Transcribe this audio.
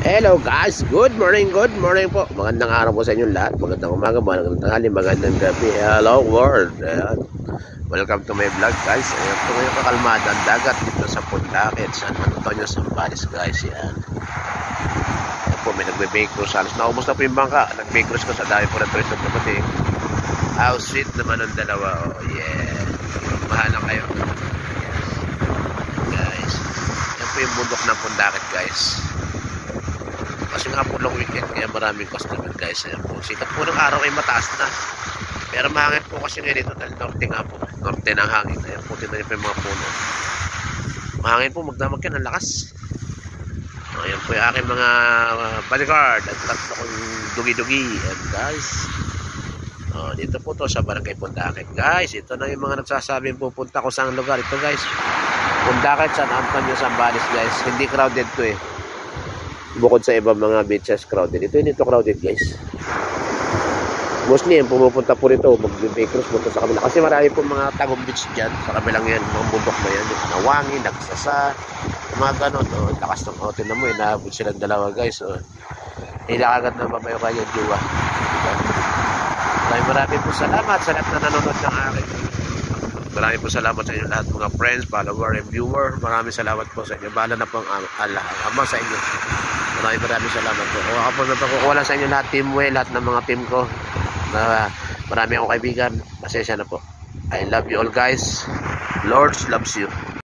Hello guys, good morning po. Magandang araw po sa inyo lahat. Magandang umaga, magandang tanghali, magandang gabi. Hello world. Ayan. Welcome to my vlog guys. Ayan po yung kakalmada ang dagat dito sa Pundakit, San Antonio, Zambales guys. Ayan. Ayan po, may nagbe-bake cruise. Halos naubos na po yung bangka. Nag-bake cruise ko sa dami po ng tourist na dumating. How sweet naman ang dalawa. Oh yeah. Mahala kayo. Guys. Ayan po yung bundok ng Pundakit guys. Kasi nga po long weekend kaya maraming customer guys. Ayan po. Sikat po ng araw ay mataas na. Pero mahangin po kasi ngayon dito dahil norte nga po. Norte ng hangin. Ayan po, tingnan niyo po yung mga puno. Mahangin po, magdamag yan, ang lakas. Ayan po yung aking mga bodyguard. At tatlo kong dugi-dugi. Ayan guys. Dito po to sa Barangay Pundakit. Guys, ito na yung mga nagsasabing pupunta ko sa lugar. Ito guys. Pundakit, San Antonio, Zambales guys. Hindi crowded to eh. Bukod sa ibang mga beaches crowded. Ito yung crowded guys. Mostly yung pumupunta po rito, mag-bake cruise punta sa kabila. Kasi marami po mga tagong beach dyan. Sa kabilang yan, mga bundok na yan. Yung Nawangin, Nagsasa, mga ganon. Lakas ng hotel na mo, inaabot silang dalawa guys. Ilakagat na ba yung kanyang jowa. Maraming po salamat sa lahat na nanonood ng akin. Maraming po salamat sa inyo lahat mga friends, follower, and viewer. Maraming salamat po sa inyo. Bahala na po ang ama sa inyo. Maraming salamat po. Ako po napakukuha lang sa inyo lahat, Team Way, lahat ng mga team ko. Marami akong kaibigan. Pasensya na po. I love you all guys. Lord loves you.